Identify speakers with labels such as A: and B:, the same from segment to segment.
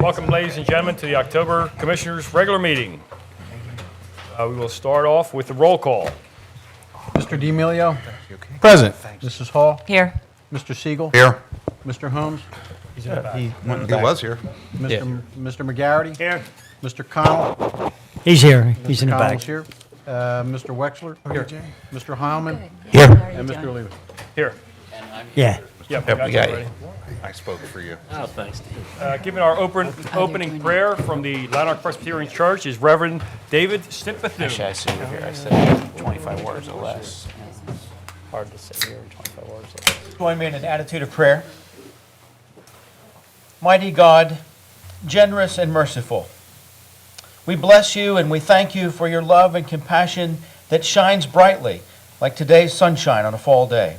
A: Welcome, ladies and gentlemen, to the October Commissioners' regular meeting. We will start off with the roll call.
B: Mr. D'Amelio?
C: Present.
B: Mrs. Hall?
D: Here.
B: Mr. Siegel?
C: Here.
B: Mr. Holmes?
A: He's in the back.
C: He was here.
B: Mr. McGarity?
A: Here.
B: Mr. Connell?
E: He's here. He's in the back.
B: Connell's here. Mr. Wexler? Here. Mr. Heilman?
E: Here.
B: And Mr. Lewis.
A: Here.
E: Yeah.
A: Yep,
C: Yep,
A: got
C: we
A: you
C: got
A: already.
C: you. I spoke for you.
D: Oh, thanks.
A: Giving our opening prayer from the Lanark Presbyterian Church is Reverend David
F: Actually, I
A: Stimpethune.
F: see it here. I said 25 words or less.
A: Hard to say here in 25 words. or less.
G: Join me in an attitude of prayer. Mighty God, generous and merciful, we bless you and we thank you for your love and compassion that shines brightly like today's sunshine on a fall day.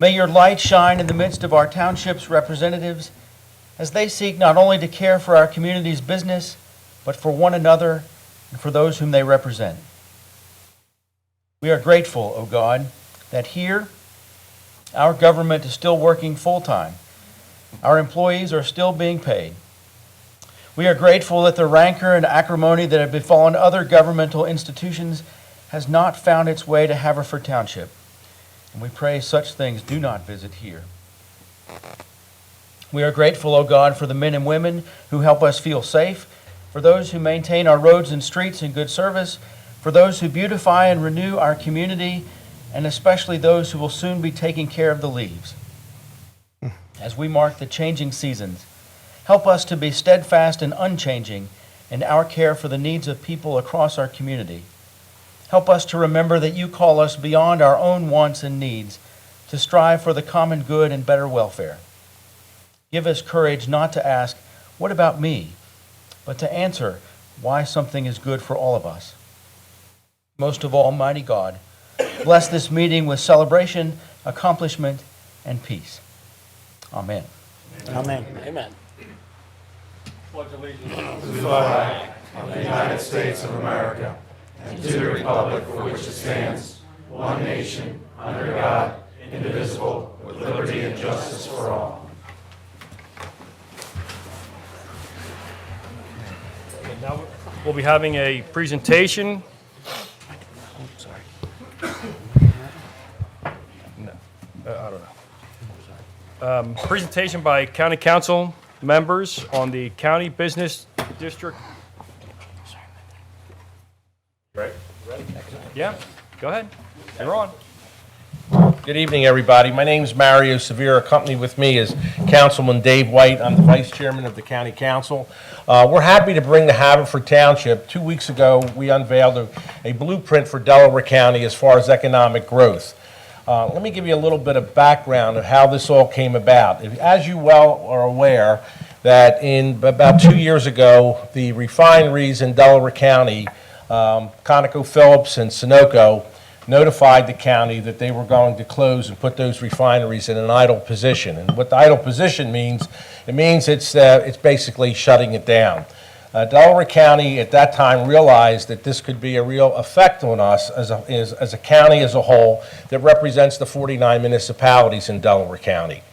G: May your light shine in the midst of our township's representatives as they seek not only to care for our community's business, but for one another and for those whom they represent. We are grateful, O God, that here our government is still working full-time. Our employees are still being paid. We are grateful that the rancor and acrimony that have befallen other governmental institutions has not found its way to Haverford Township. And we pray such things do not visit here. We are grateful, O God, for the men and women who help us feel safe, for those who maintain our roads and streets in good service, for those who beautify and renew our community, and especially those who will soon be taking care of the leaves. As we mark the changing seasons, help us to be steadfast and unchanging in our care for the needs of people across our community. Help us to remember that you call us beyond our own wants and needs to strive for the common good and better welfare. Give us courage not to ask, "What about me?" but to answer why something is good for all of us. Most of all, mighty God, bless this meeting with celebration, accomplishment, and peace. Amen.
E: Amen.
D: Amen.
H: of the United States of America, and to the republic for which it stands, one nation, under God, indivisible, with liberty and justice for all.
A: And now we'll be having a presentation. No, I don't know. Presentation by County Council members on the County Business District. Right? Yeah, go ahead. You're on.
I: Good evening, everybody. My name is Mario Severe. Accompanied with me is Councilman Dave White. I'm the Vice Chairman of the County Council. We're happy to bring to Haverford Township. 2 weeks ago, we unveiled a blueprint for Delaware County as far as economic growth. Let me give you a little bit of background of how this all came about. As you well are aware, that in about 2 years ago, the refineries in Delaware County, ConocoPhillips and Sunoco, notified the county that they were going to close and put those refineries in an idle position. And what the idle position means, it means it's basically shutting it down. Delaware County at that time realized that this could be a real effect on us as a county as a whole that represents the 49 municipalities in Delaware County.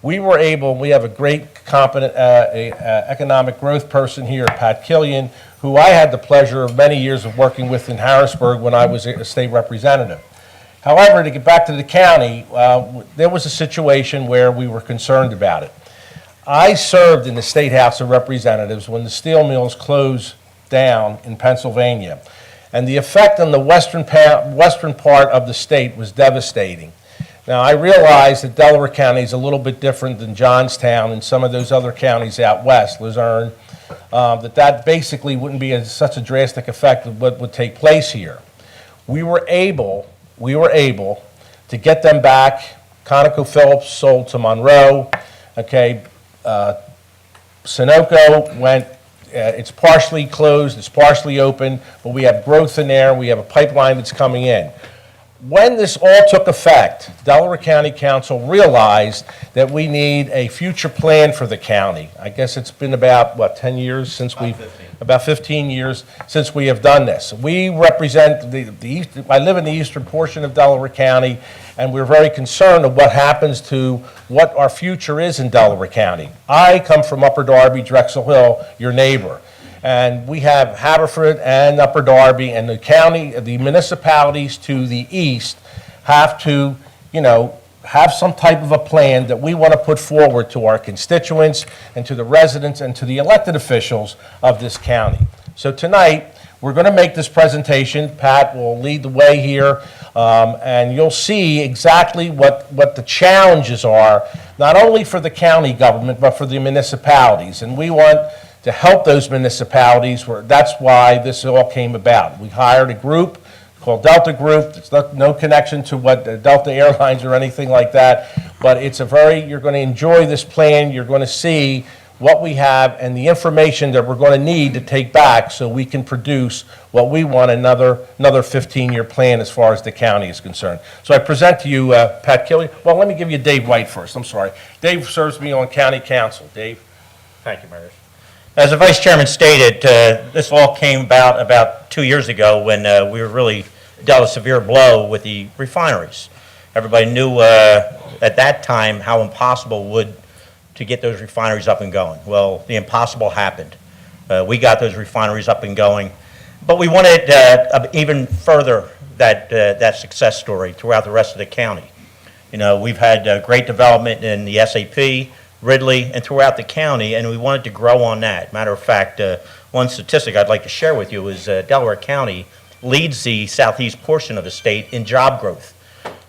I: We have a great, competent economic growth person here, Pat Killian, who I had the pleasure of many years of working with in Harrisburg when I was a state representative. However, to get back to the county, there was a situation where we were concerned about it. I served in the State House of Representatives when the steel mills closed down in Pennsylvania, and the effect on the western part of the state was devastating. Now, I realize that Delaware County is a little bit different than Johnstown and some of those other counties out west, Luzerne, that basically wouldn't be such a drastic effect of what would take place here. We were able to get them back. ConocoPhillips sold to Monroe. Okay, Sunoco went. It's partially closed. It's partially open, but we have growth in there. We have a pipeline that's coming in. when this all took effect, Delaware County Council realized that we need a future plan for the county. I guess it's been about, what, 10 years since we've... About 15 years since we have done this. We represent I live in the eastern portion of Delaware County, and we're very concerned of what happens to what our future is in Delaware County. I come from Upper Darby, Drexel Hill, your neighbor. And we have Haverford and Upper Darby, and the county, the municipalities to the east have to, have some type of a plan that we want to put forward to our constituents and to the residents and to the elected officials of this county. So tonight, we're going to make this presentation. Pat will lead the way here, and you'll see exactly what the challenges are, not only for the county government, but for the municipalities. And we want to help those municipalities. That's why this all came about. We hired a group called Delta Group. It's no connection to what Delta Airlines or anything like that, but it's you're going to enjoy this plan. You're going to see what we have and the information that we're going to need to take back so we can produce what we want, another 15-year plan as far as the county is concerned. So I present to you Pat Killian. Well, let me give you Dave White first. I'm sorry. Dave serves me on county council. Dave.
F: Thank you, Mayor. As the Vice Chairman stated, this all came about 2 years ago when we were really dealt a severe blow with the refineries. Everybody knew at that time how impossible to get those refineries up and going. Well, the impossible happened. We got those refineries up and going, but we wanted even further that success story throughout the rest of the county. We've had great development in the SAP, Ridley, and throughout the county, and we wanted to grow on that. Matter of fact, one statistic I'd like to share with you is Delaware County leads the southeast portion of the state in job growth.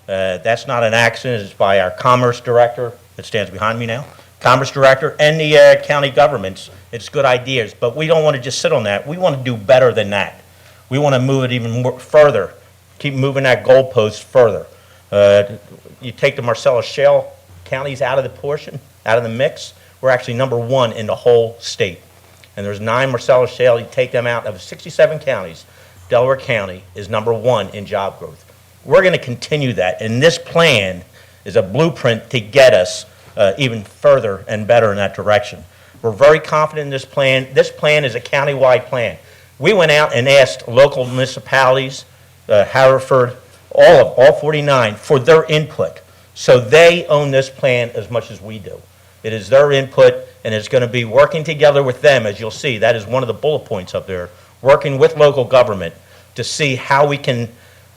F: That's not an accident. It's by our Commerce Director that stands behind me now, Commerce Director, and the county governments. It's good ideas, but we don't want to just sit on that. We want to do better than that. We want to move it even more further, keep moving that goalpost further. You take the Marcellus Shale counties out of the mix, we're actually #1 in the whole state. And there's 9 Marcellus Shale. You take them out of 67 counties, Delaware County is #1 in job growth. We're going to continue that, and this plan is a blueprint to get us even further and better in that direction. We're very confident in this plan. This plan is a county-wide plan. We went out and asked local municipalities, Haverford, all 49, for their input. So they own this plan as much as we do. It is their input, and it's going to be working together with them, as you'll see. That is one of the bullet points up there, working with local government to see how we can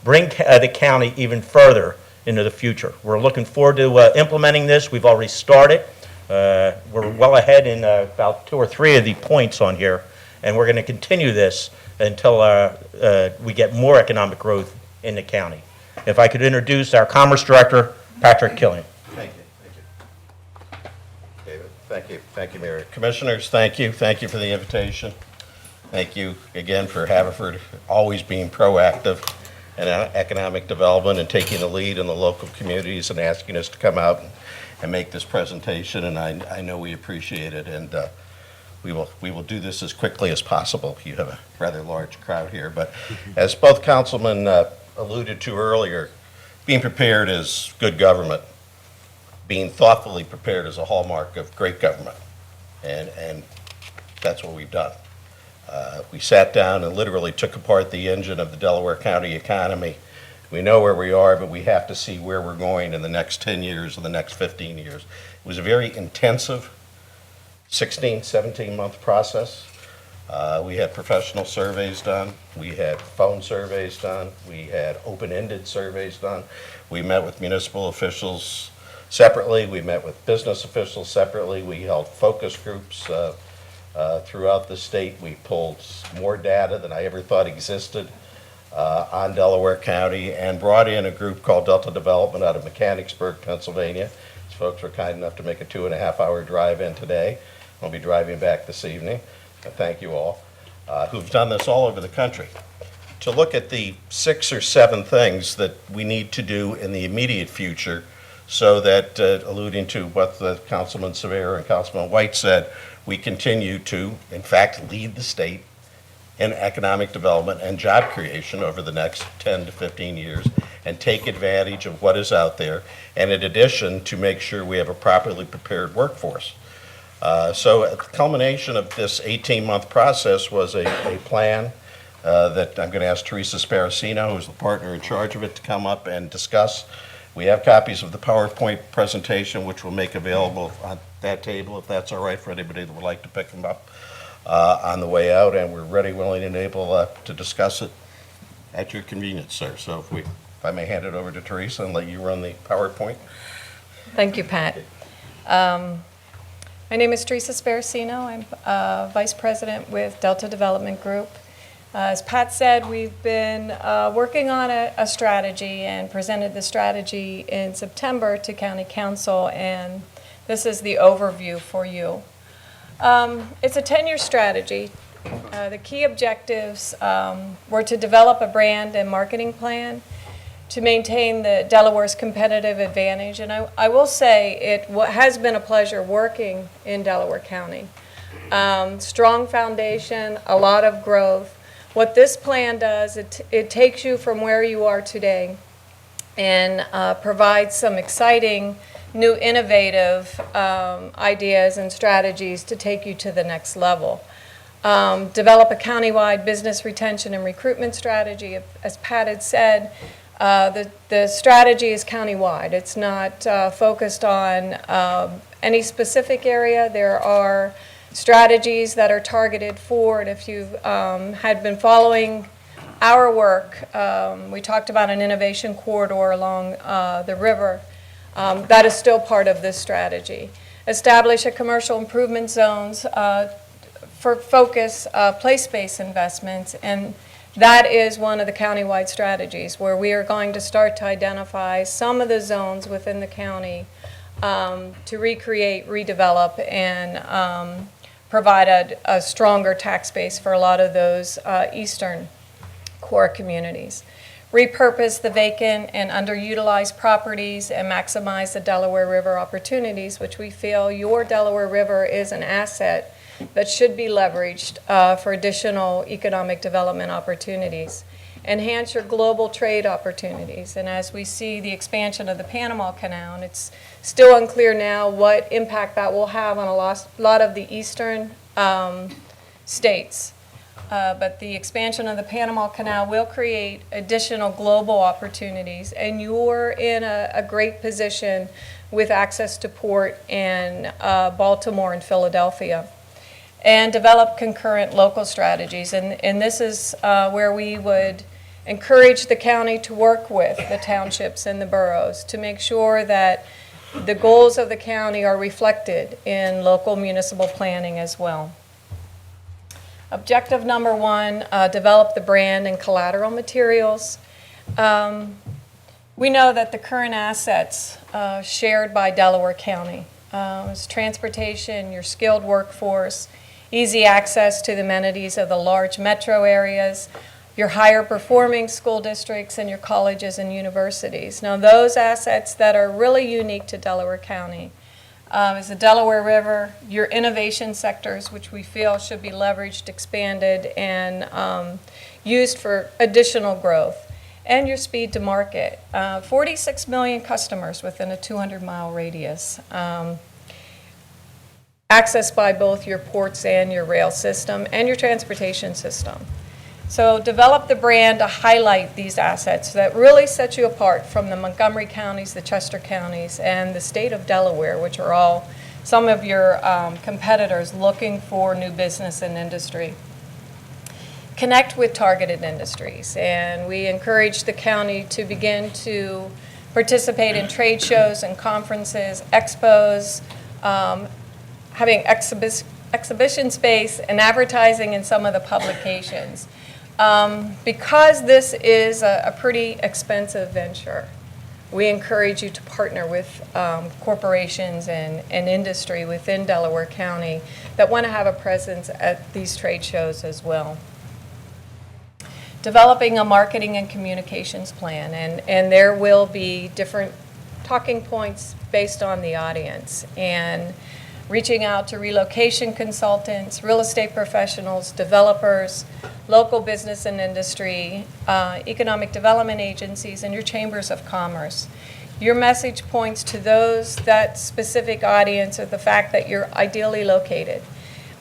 F: bring the county even further into the future. We're looking forward to implementing this. We've already started. We're well ahead in about 2 or 3 of the points on here, and we're going to continue this until we get more economic growth in the county. If I could introduce our Commerce Director, Patrick Killian.
D: Thank you. David, thank you, Mayor. Commissioners, thank you for the invitation. Thank you again for Haverford always being proactive in economic development and taking the lead in the local communities and asking us to come out and make this presentation, and I know we appreciate it, and we will do this as quickly as possible. You have a rather large crowd here, but as both councilmen alluded to earlier, being prepared is good government. Being thoughtfully prepared is a hallmark of great government, and that's what we've done. We sat down and literally took apart the engine of the Delaware County economy. We know where we are, but we have to see where we're going in the next 10 years or the next 15 years. It was a very intensive 16, 17-month process. We had professional surveys done. We had phone surveys done. We had open-ended surveys done. We met with municipal officials separately. We met with business officials separately. We held focus groups throughout the state. We pulled more data than I ever thought existed on Delaware County and brought in a group called Delta Development out of Mechanicsburg, Pennsylvania. These folks were kind enough to make a 2.5-hour drive in today. I'll be driving back this evening. Thank you all who've done this all over the country to look at the 6 or 7 things that we need to do in the immediate future so that, alluding to what the Councilman Severe and Councilman White said, we continue to, in fact, lead the state in economic development and job creation over the next 10 to 15 years and take advantage of what is out there, and in addition, to make sure we have a properly prepared workforce. So at the culmination of this 18-month process was a plan that I'm going to ask Teresa Sparacino, who's the partner in charge of it, to come up and discuss. We have copies of the PowerPoint presentation, which we'll make available on that table, if that's all right for anybody that would like to pick them up on the way out, and we're ready, willing, and able to discuss it at your convenience, sir. So if I may hand it over to Teresa and let you run the PowerPoint.
J: Thank you, Pat. My name is Teresa Sparacino. I'm Vice President with Delta Development Group. As Pat said, we've been working on a strategy and presented the strategy in September to County Council, and this is the overview for you. It's a 10-year strategy. The key objectives were to develop a brand and marketing plan to maintain the Delaware's competitive advantage, and I will say it has been a pleasure working in Delaware County. Strong foundation, a lot of growth. What this plan does, it takes you from where you are today and provides some exciting, new, innovative ideas and strategies to take you to the next level. Develop a countywide business retention and recruitment strategy. As Pat had said, the strategy is countywide. It's not focused on any specific area. There are strategies that are targeted forward. If you had been following our work, we talked about an innovation corridor along the river. That is still part of this strategy. Establish a commercial improvement zones for focus place-based investments, and that is one of the countywide strategies where we are going to start to identify some of the zones within the county to recreate, redevelop, and provide a stronger tax base for a lot of those eastern core communities. Repurpose the vacant and underutilized properties and maximize the Delaware River opportunities, which we feel your Delaware River is an asset that should be leveraged for additional economic development opportunities. Enhance your global trade opportunities, and as we see the expansion of the Panama Canal, and it's still unclear now what impact that will have on a lot of the eastern states. But the expansion of the Panama Canal will create additional global opportunities, and you're in a great position with access to port in Baltimore and Philadelphia. And develop concurrent local strategies, and this is where we would encourage the county to work with the townships and the boroughs to make sure that the goals of the county are reflected in local municipal planning as well. Objective number one, develop the brand and collateral materials. We know that the current assets shared by Delaware County is transportation, your skilled workforce, easy access to the amenities of the large metro areas, your higher performing school districts, and your colleges and universities. Now those assets that are really unique to Delaware County is the Delaware River, your innovation sectors, which we feel should be leveraged, expanded, and used for additional growth, and your speed to market. 46 million customers within a 200-mile radius. Accessed by both your ports and your rail system and your transportation system. So develop the brand to highlight these assets that really set you apart from the Montgomery counties, the Chester counties, and the state of Delaware, which are all some of your competitors looking for new business and industry. Connect with targeted industries, and we encourage the county to begin to participate in trade shows and conferences, expos, having exhibition space and advertising in some of the publications. Because this is a pretty expensive venture, we encourage you to partner with corporations and industry within Delaware County that want to have a presence at these trade shows as well. Developing a marketing and communications plan, and there will be different talking points based on the audience. And reaching out to relocation consultants, real estate professionals, developers, local business and industry, economic development agencies, and your chambers of commerce. Your message points to that specific audience, or the fact that you're ideally located.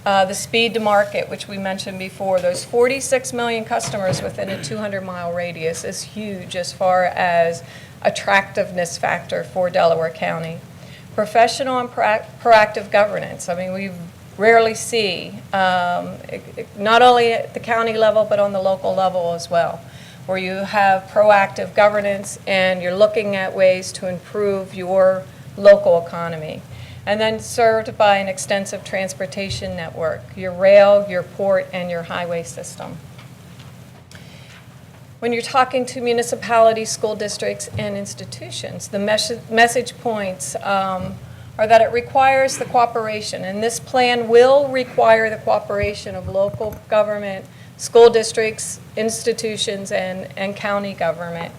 J: The speed to market, which we mentioned before, those 46 million customers within a 200-mile radius is huge as far as attractiveness factor for Delaware County. Professional and proactive governance. I mean, we rarely see, not only at the county level, but on the local level as well, where you have proactive governance and you're looking at ways to improve your local economy. And then served by an extensive transportation network, your rail, your port, and your highway system. When you're talking to municipalities, school districts, and institutions, the message points are that it requires the cooperation, and this plan will require the cooperation of local government, school districts, institutions, and county government.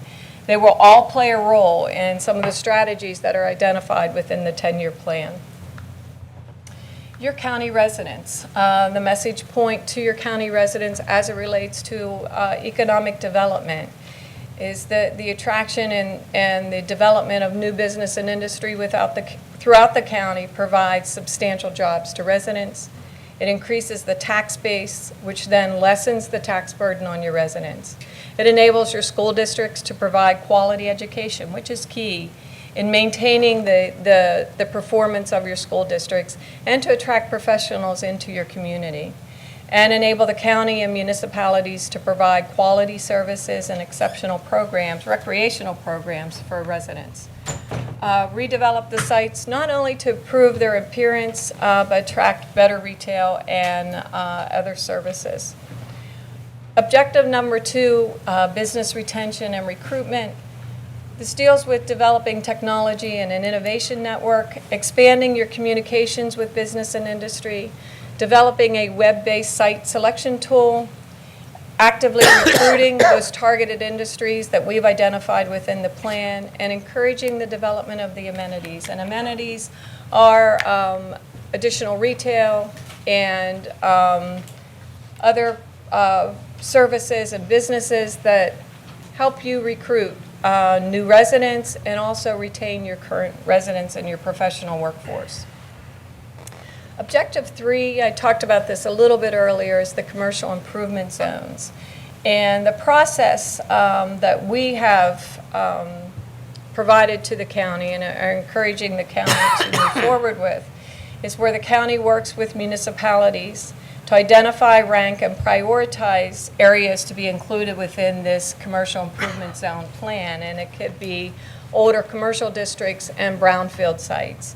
J: They will all play a role in some of the strategies that are identified within the 10-year plan. Your county residents, the message point to your county residents as it relates to economic development is the attraction and the development of new business and industry throughout the county provides substantial jobs to residents. It increases the tax base, which then lessens the tax burden on your residents. It enables your school districts to provide quality education, which is key in maintaining the performance of your school districts, and to attract professionals into your community, and enable the county and municipalities to provide quality services and exceptional programs, recreational programs for residents. Redevelop the sites not only to improve their appearance, but attract better retail and other services. Objective number 2, business retention and recruitment. This deals with developing technology and an innovation network, expanding your communications with business and industry, developing a web-based site selection tool, actively recruiting those targeted industries that we've identified within the plan, and encouraging the development of the amenities. And amenities are additional retail and other services and businesses that help you recruit new residents and also retain your current residents and your professional workforce. Objective 3, I talked about this a little bit earlier, is the commercial improvement zones. And the process that we have provided to the county and are encouraging the county to move forward with is where the county works with municipalities to identify, rank, and prioritize areas to be included within this commercial improvement zone plan. And it could be older commercial districts and brownfield sites.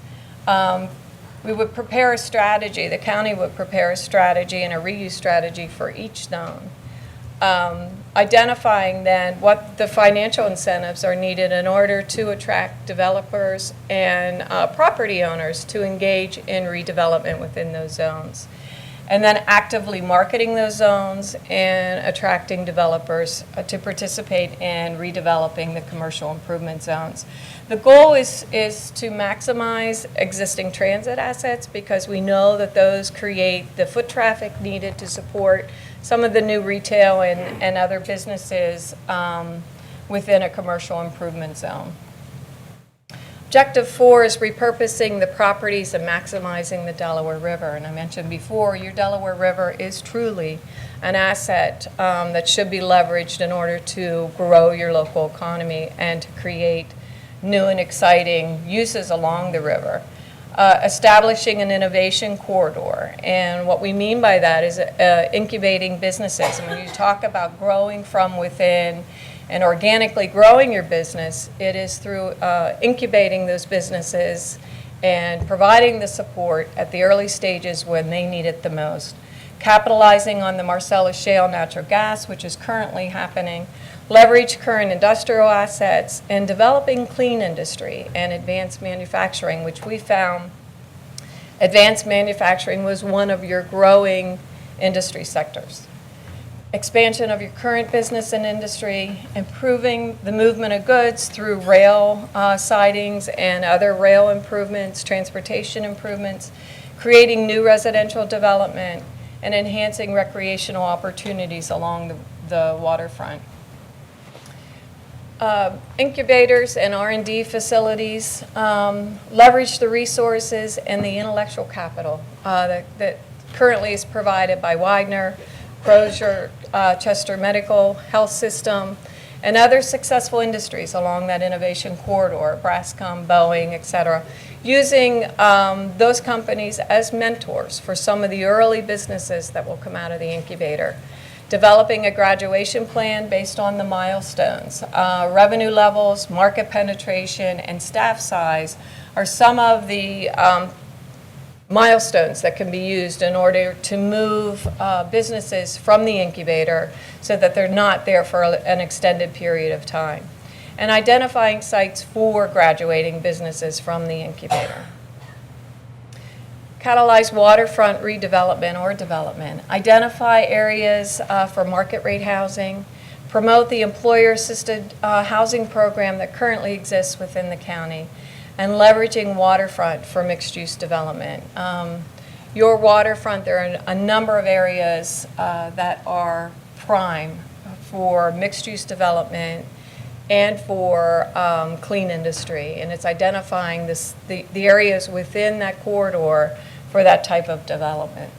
J: We would prepare a strategy, the county would prepare a strategy and a reuse strategy for each zone. Identifying then what the financial incentives are needed in order to attract developers and property owners to engage in redevelopment within those zones. And then actively marketing those zones and attracting developers to participate in redeveloping the commercial improvement zones. The goal is to maximize existing transit assets because we know that those create the foot traffic needed to support some of the new retail and other businesses within a commercial improvement zone. Objective 4 is repurposing the properties and maximizing the Delaware River. And I mentioned before, your Delaware River is truly an asset that should be leveraged in order to grow your local economy and to create new and exciting uses along the river. Establishing an innovation corridor. And what we mean by that is incubating businesses. And when you talk about growing from within and organically growing your business, it is through incubating those businesses and providing the support at the early stages when they need it the most. Capitalizing on the Marcellus Shale natural gas, which is currently happening, leverage current industrial assets, and developing clean industry and advanced manufacturing, which we found advanced manufacturing was one of your growing industry sectors. Expansion of your current business and industry, improving the movement of goods through rail sidings and other rail improvements, transportation improvements, creating new residential development, and enhancing recreational opportunities along the waterfront. Incubators and R&D facilities leverage the resources and the intellectual capital that currently is provided by Widener, Crozier, Chester Medical Health System, and other successful industries along that innovation corridor, Brascom, Boeing, et cetera, using those companies as mentors for some of the early businesses that will come out of the incubator. Developing a graduation plan based on the milestones. Revenue levels, market penetration, and staff size are some of the milestones that can be used in order to move businesses from the incubator so that they're not there for an extended period of time. And identifying sites for graduating businesses from the incubator. Catalyze waterfront redevelopment or development. Identify areas for market rate housing. Promote the employer-assisted housing program that currently exists within the county. And leveraging waterfront for mixed-use development. Your waterfront, there are a number of areas that are prime for mixed-use development and for clean industry. And it's identifying the areas within that corridor for that type of development.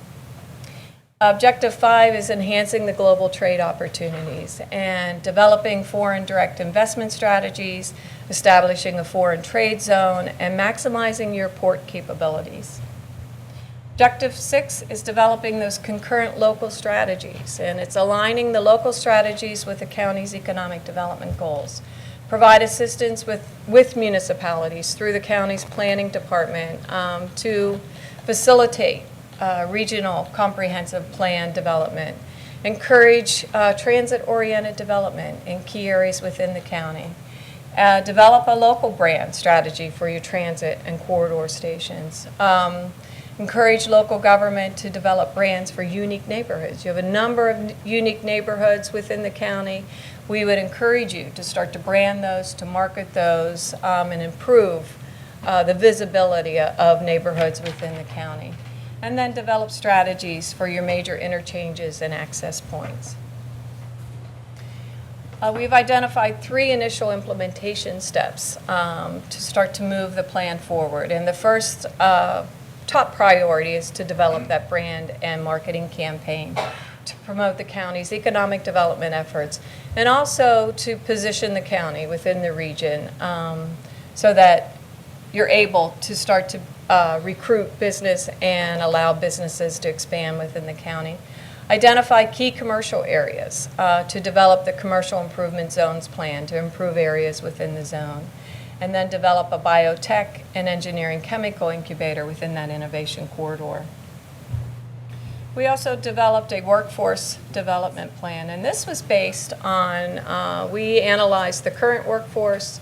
J: Objective 5 is enhancing the global trade opportunities and developing foreign direct investment strategies, establishing a foreign trade zone, and maximizing your port capabilities. Objective 6 is developing those concurrent local strategies, and it's aligning the local strategies with the county's economic development goals. Provide assistance with municipalities through the county's planning department to facilitate regional comprehensive plan development. Encourage transit-oriented development in key areas within the county. Develop a local brand strategy for your transit and corridor stations. Encourage local government to develop brands for unique neighborhoods. You have a number of unique neighborhoods within the county. We would encourage you to start to brand those, to market those, and improve the visibility of neighborhoods within the county. And then develop strategies for your major interchanges and access points. We've identified 3 initial implementation steps to start to move the plan forward. And the first top priority is to develop that brand and marketing campaign to promote the county's economic development efforts and also to position the county within the region so that you're able to start to recruit business and allow businesses to expand within the county. Identify key commercial areas to develop the commercial improvement zones plan to improve areas within the zone. And then develop a biotech and engineering chemical incubator within that innovation corridor. We also developed a workforce development plan, and this was based on, we analyzed the current workforce.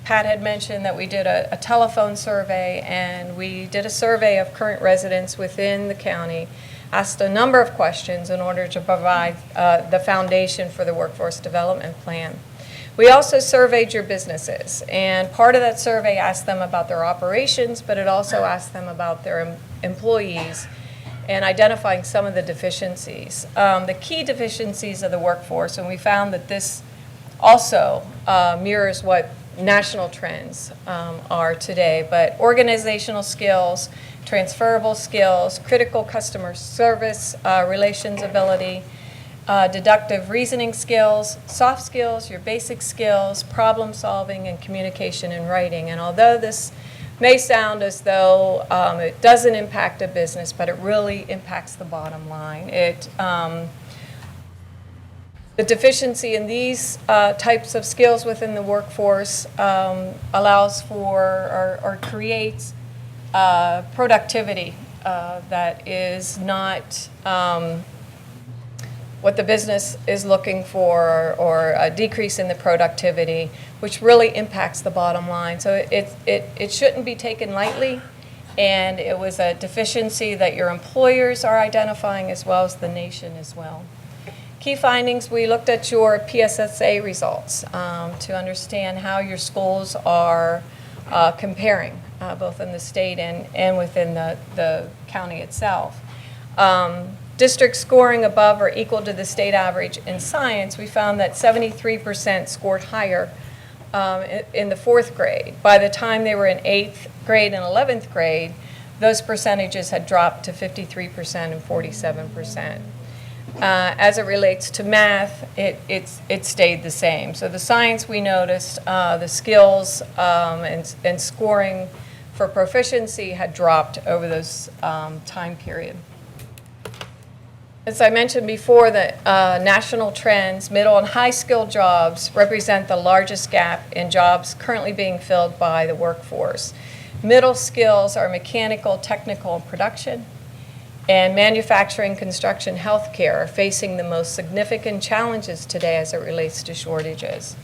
J: Pat had mentioned that we did a telephone survey, and we did a survey of current residents within the county, asked a number of questions in order to provide the foundation for the workforce development plan. We also surveyed your businesses, and part of that survey asked them about their operations, but it also asked them about their employees and identifying some of the deficiencies. The key deficiencies of the workforce, and we found that this also mirrors what national trends are today, but organizational skills, transferable skills, critical customer service, relations ability, deductive reasoning skills, soft skills, your basic skills, problem solving, and communication and writing. And although this may sound as though it doesn't impact a business, but it really impacts the bottom line. The deficiency in these types of skills within the workforce allows for or creates productivity that is not what the business is looking for, or a decrease in the productivity, which really impacts the bottom line. So it shouldn't be taken lightly, and it was a deficiency that your employers are identifying as well as the nation as well. Key findings, we looked at your PSSA results to understand how your schools are comparing both in the state and within the county itself. Districts scoring above or equal to the state average in science, we found that 73% scored higher in the 4th grade. By the time they were in 8th grade and 11th grade, those percentages had dropped to 53% and 47%. As it relates to math, it stayed the same. So the science, we noticed the skills and scoring for proficiency had dropped over those time period. As I mentioned before, the national trends, middle and high skilled jobs represent the largest gap in jobs currently being filled by the workforce. Middle skills are mechanical, technical, and production, and manufacturing, construction, healthcare are facing the most significant challenges today as it relates to shortages.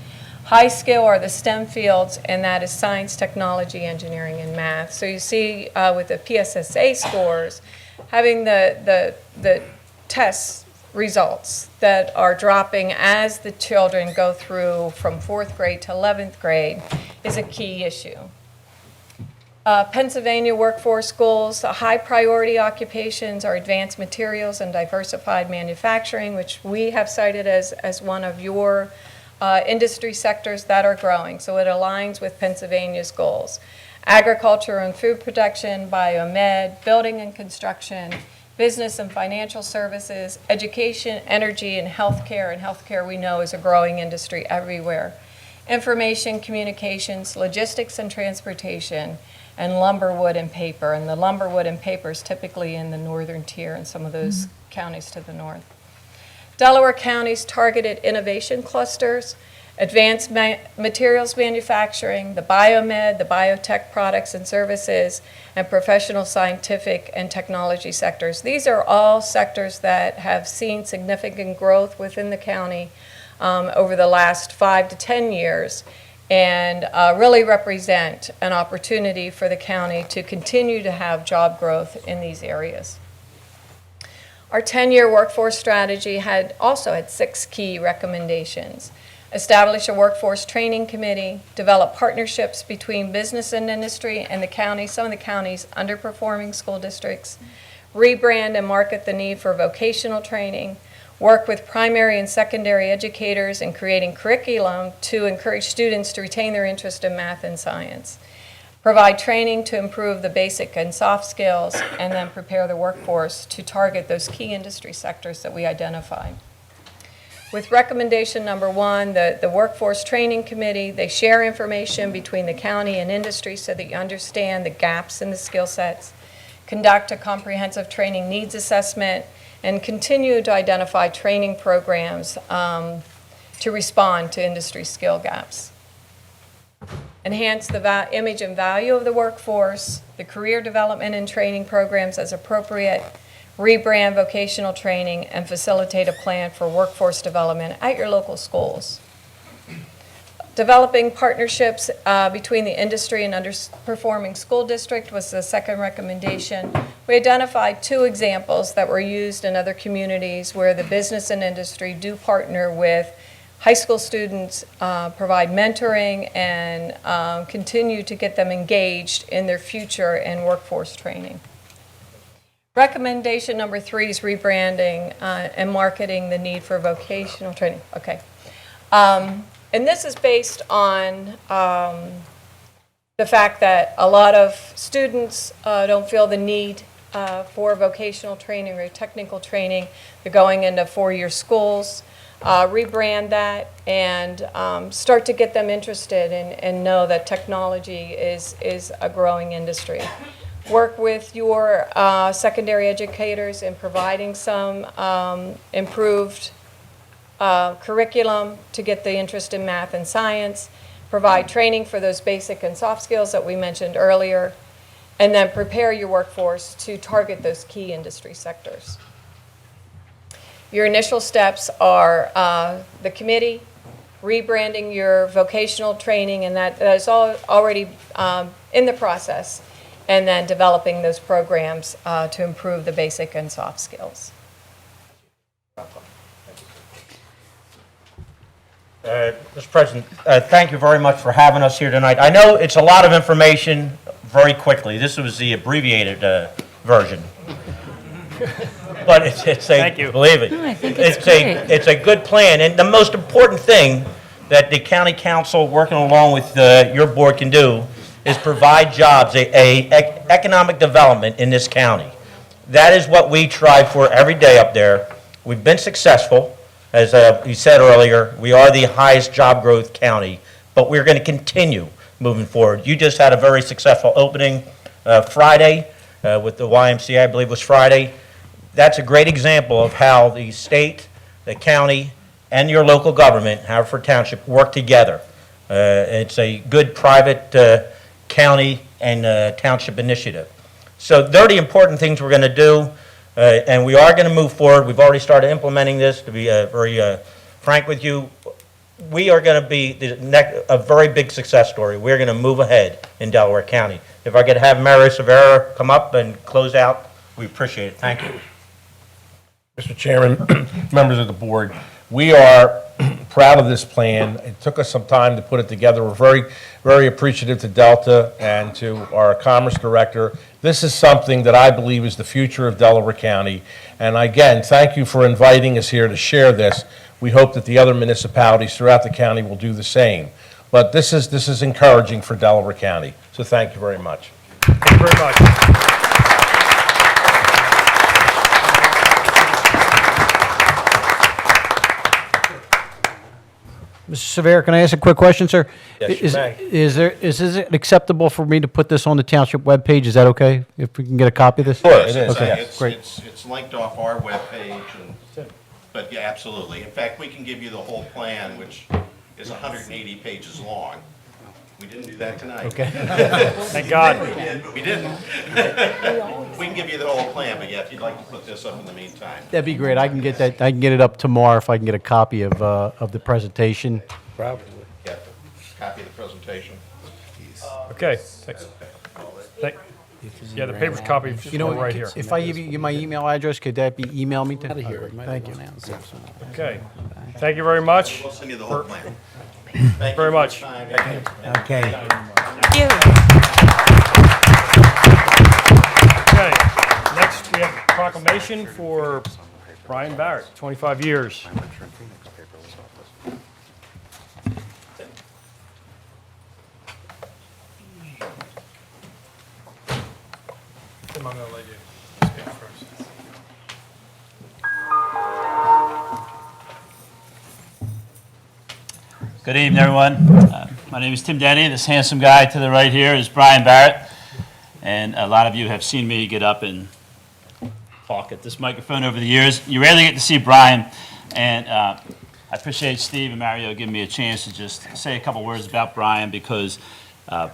J: High skill are the STEM fields, and that is science, technology, engineering, and math. So you see with the PSSA scores, having the test results that are dropping as the children go through from 4th grade to 11th grade is a key issue. Pennsylvania workforce goals, high priority occupations are advanced materials and diversified manufacturing, which we have cited as one of your industry sectors that are growing. So it aligns with Pennsylvania's goals. Agriculture and food production, biomed, building and construction, business and financial services, education, energy, and healthcare. And healthcare we know is a growing industry everywhere. Information, communications, logistics and transportation, and lumber, wood, and paper. And the lumber, wood, and paper is typically in the northern tier and some of those counties to the north. Delaware County's targeted innovation clusters, advanced materials manufacturing, the biomed, the biotech products and services, and professional scientific and technology sectors. These are all sectors that have seen significant growth within the county over the last 5 to 10 years and really represent an opportunity for the county to continue to have job growth in these areas. Our 10-year workforce strategy also had 6 key recommendations. Establish a workforce training committee, develop partnerships between business and industry and the county, some of the county's underperforming school districts, rebrand and market the need for vocational training, work with primary and secondary educators in creating curriculum to encourage students to retain their interest in math and science, provide training to improve the basic and soft skills, and then prepare the workforce to target those key industry sectors that we identified. With recommendation number 1, the Workforce Training Committee, they share information between the county and industry so that you understand the gaps in the skill sets, conduct a comprehensive training needs assessment, and continue to identify training programs to respond to industry skill gaps. Enhance the image and value of the workforce, the career development and training programs as appropriate, rebrand vocational training, and facilitate a plan for workforce development at your local schools. Developing partnerships between the industry and underperforming school district was the second recommendation. We identified 2 examples that were used in other communities where the business and industry do partner with high school students, provide mentoring, and continue to get them engaged in their future and workforce training. Recommendation number 3 is rebranding and marketing the need for vocational training. Okay. And this is based on the fact that a lot of students don't feel the need for vocational training or technical training. They're going into 4-year schools. Rebrand that and start to get them interested and know that technology is a growing industry. Work with your secondary educators in providing some improved curriculum to get the interest in math and science, provide training for those basic and soft skills that we mentioned earlier, and then prepare your workforce to target those key industry sectors. Your initial steps are the committee, rebranding your vocational training, and that is all already in the process, and then developing those programs to improve the basic and soft skills.
F: Mr. President, thank you very much for having us here tonight. I know it's a lot of information, very quickly. This was the abbreviated version. But it's a,
A: Thank you.
F: believe it.
K: I think it's great.
F: It's a good plan. And the most important thing that the county council, working along with your board, can do is provide jobs, economic development in this county. That is what we try for every day up there. We've been successful. As you said earlier, we are the highest job growth county, but we're going to continue moving forward. You just had a very successful opening Friday with the YMCA, I believe was Friday. That's a great example of how the state, the county, and your local government, Haverford Township, work together. It's a good private county and township initiative. So they're the important things we're going to do, and we are going to move forward. We've already started implementing this. To be very frank with you, we are going to be a very big success story. We're going to move ahead in Delaware County. If I could have Mario Severa come up and close out, we appreciate it. Thank you.
I: Mr. Chairman, members of the board, we are proud of this plan. It took us some time to put it together. We're very, very appreciative to Delta and to our Commerce Director. This is something that I believe is the future of Delaware County. And again, thank you for inviting us here to share this. We hope that the other municipalities throughout the county will do the same. But this is encouraging for Delaware County. So thank you very much.
A: Thank you very much.
B: Mr. Severe, can I ask a quick question, sir?
I: Yes, you may.
B: Is it acceptable for me to put this on the township webpage? Is that okay? If we can get a copy of this?
I: Sure, it is.
B: Okay, great.
D: It's linked off our webpage, but yeah, absolutely. In fact, we can give you the whole plan, which is 180 pages long. We didn't do that tonight.
B: Okay.
A: Thank God.
D: We didn't. We can give you the whole plan, but yeah, if you'd like to put this up in the meantime.
B: That'd be great. I can get that, I can get it up tomorrow if I can get a copy of the presentation.
D: Yeah, copy of the presentation.
A: Okay. Yeah, the paper's copy
B: You know,
A: right here.
B: if I give you my email address, could that be email me to? Thank you.
A: Okay. Thank you very much.
D: We'll send you the whole plan.
A: Thank you very much.
E: Okay.
K: You.
A: Okay. Next, we have a proclamation for Brian Barrett, 25 years.
H: Tim, I'm going to let you speak first.
L: Good evening, everyone. My name is Tim Denny. This handsome guy to the right here is Brian Barrett. And a lot of you have seen me get up and talk at this microphone over the years. You rarely get to see Brian. And I appreciate Steve and Mario giving me a chance to just say a couple words about Brian, because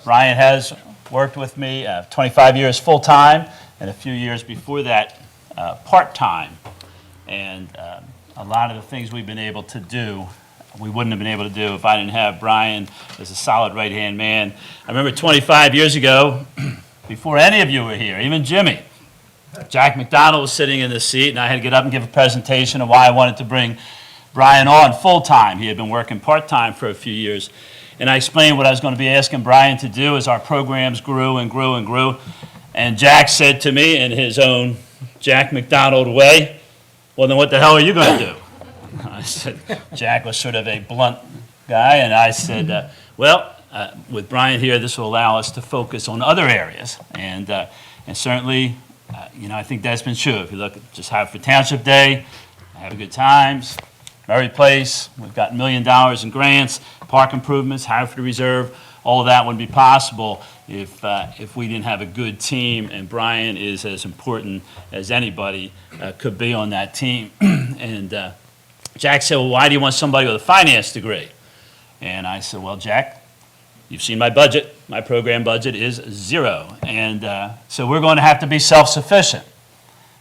L: Brian has worked with me 25 years full-time, and a few years before that part-time. And a lot of the things we've been able to do, we wouldn't have been able to do if I didn't have Brian as a solid right-hand man. I remember 25 years ago, before any of you were here, even Jimmy, Jack McDonald was sitting in the seat, and I had to get up and give a presentation of why I wanted to bring Brian on full-time. He had been working part-time for a few years. And I explained what I was going to be asking Brian to do as our programs grew and grew and grew. And Jack said to me in his own Jack McDonald way, well, then what the hell are you going to do? I said, Jack was sort of a blunt guy, and I said, with Brian here, this will allow us to focus on other areas. And certainly, I think that's been true. If you look at just Haverford Township Day, have good times, Murray Place, we've got $1 million in grants, park improvements, Haverford Reserve, all of that wouldn't be possible if we didn't have a good team, and Brian is as important as anybody could be on that team. And Jack said, well, why do you want somebody with a finance degree? And I said, well, Jack, you've seen my budget. My program budget is zero. And so we're going to have to be self-sufficient.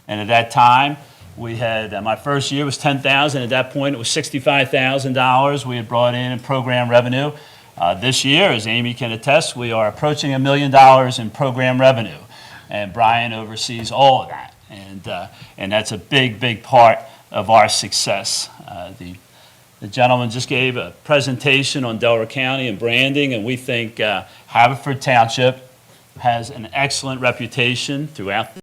L: And at that time, we had, my first year was $10,000. At that point, it was $65,000 we had brought in program revenue. This year, as Amy can attest, we are approaching $1 million in program revenue. And Brian oversees all of that. And that's a big, big part of our success. The gentleman just gave a presentation on Delaware County and branding, and we think Haverford Township has an excellent reputation throughout